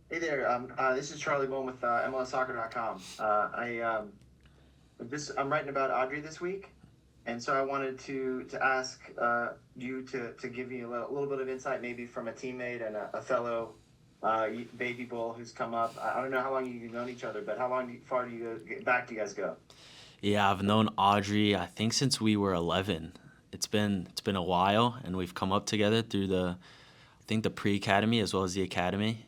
Hey there. This is Charlie Bone with MLSsoccer.com. I'm writing about Adri this week, and so I wanted to ask you to give me a little bit of insight, maybe from a teammate and a fellow baby bull who's come up. I don't know how long you've known each other, but far do you back do you guys go? Yeah, I've known Audrey, I think since we were 11. It's been a while, and we've come up together through I think the pre-academy as well as the academy.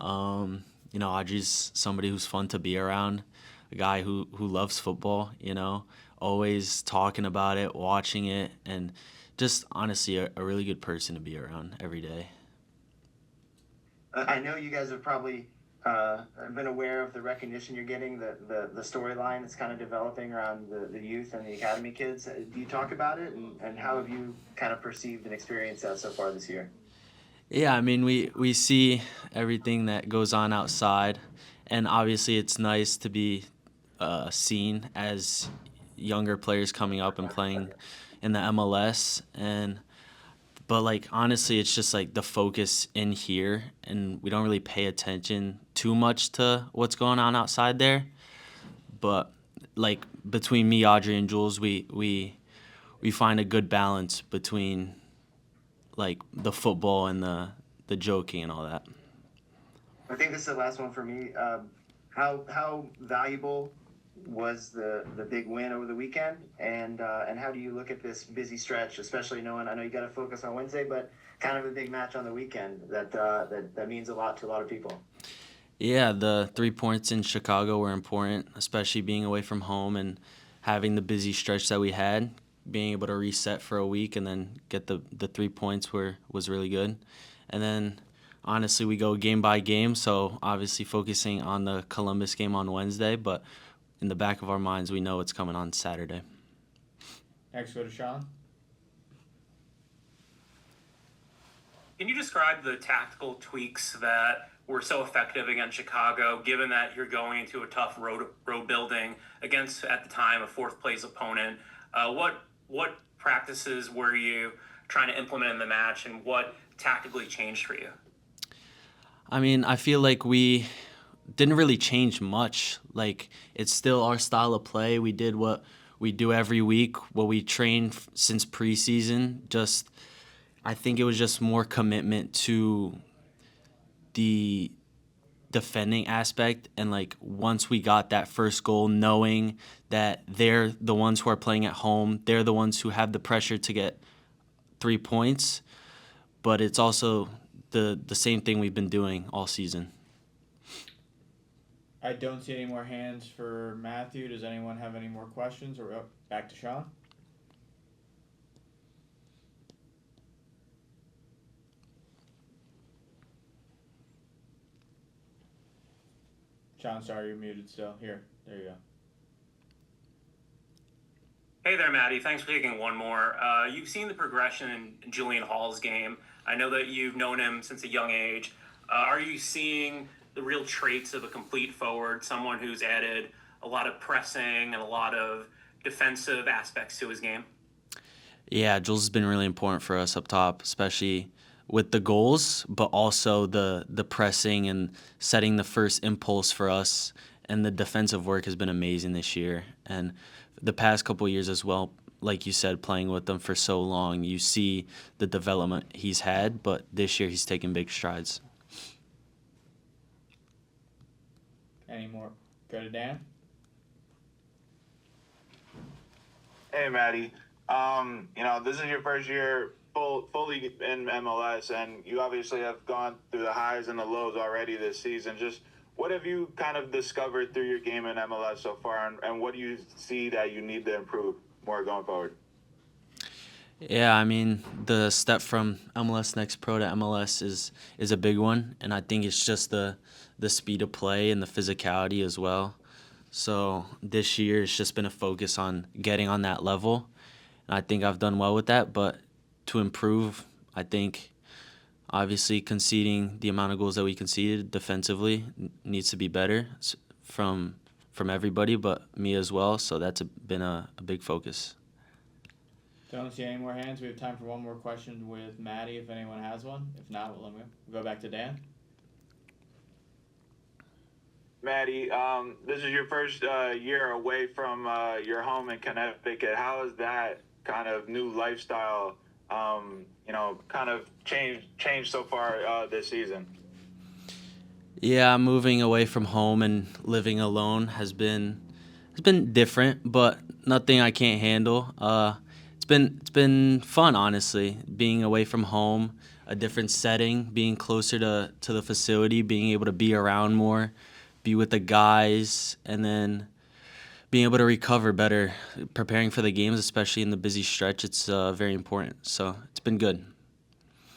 Um, Audrey's somebody who's fun to be around, a guy who loves football, always talking about it, watching it, and just honestly a really good person to be around every day. I know you guys have probably been aware of the recognition you're getting, the storyline that's kind of developing around the youth and the academy kids. Do you talk about it, and how have you kind of perceived and experienced that so far this year? Yeah, I mean, we see everything that goes on outside, and obviously it's nice to be seen as younger players coming up and playing in the MLS. And but like honestly, it's just like the focus in here, and we don't really pay attention too much to what's going on outside there. But like between me, Audrey, and Jules, we find a good balance between like the football and the joking and all that. I think this is the last one for me. How valuable was the big win over the weekend, and how do you look at this busy stretch, especially knowing I know you got to focus on Wednesday, but kind of a big match on the weekend that means a lot to a lot of people. Yeah, the 3 points in Chicago were important, especially being away from home and having the busy stretch that we had. Being able to reset for a week and then get the 3 points was really good. And then honestly, we go game by game, so obviously focusing on the Columbus game on Wednesday, but in the back of our minds, we know it's coming on Saturday. Next, go to Sean. Can you describe the tactical tweaks that were so effective against Chicago, given that you're going into a tough road building against, at the time, a fourth place opponent? What practices were you trying to implement in the match, and what tactically changed for you? I mean, I feel like we didn't really change much. Like it's still our style of play. We did what we do every week, what we trained since preseason. Just I think it was just more commitment to the defending aspect, and like once we got that first goal, knowing that they're the ones who are playing at home, they're the ones who have the pressure to get 3 points, but it's also the same thing we've been doing all season. I don't see any more hands for Matthew. Does anyone have any more questions? Or back to Sean. Sean, sorry, you're muted still. Here, there you go. Hey there, Matty. Thanks for taking one more. You've seen the progression in Julian Hall's game. I know that you've known him since a young age. Are you seeing the real traits of a complete forward, someone who's added a lot of pressing and a lot of defensive aspects to his game? Yeah, Jules has been really important for us up top, especially with the goals, but also the pressing and setting the first impulse for us. And the defensive work has been amazing this year, and the past couple of years as well. Like you said, playing with them for so long, you see the development he's had. But this year, he's taken big strides. Any more? Go to Dan. Hey, Matty. This is your first year fully in MLS, and you obviously have gone through the highs and the lows already this season. Just what have you kind of discovered through your game in MLS so far, and what do you see that you need to improve more going forward? Yeah, I mean the step from MLS Next Pro to MLS is a big one, and I think it's just the speed of play and the physicality as well. So this year it's just been a focus on getting on that level, and I think I've done well with that. But to improve, I think obviously conceding the amount of goals that we conceded defensively needs to be better from everybody, but me as well. So that's been a big focus. Don't see any more hands. We have time for one more question with Matty if anyone has one. If not, we'll go back to Dan. Matty, this is your first year away from your home in Connecticut. How has that kind of new lifestyle, kind of changed so far this season? Yeah, moving away from home and living alone has been different, but nothing I can't handle. It's been fun, honestly, being away from home, a different setting, being closer to the facility, being able to be around more, be with the guys, and then being able to recover better, preparing for the games, especially in the busy stretch. It's very important. So it's been good.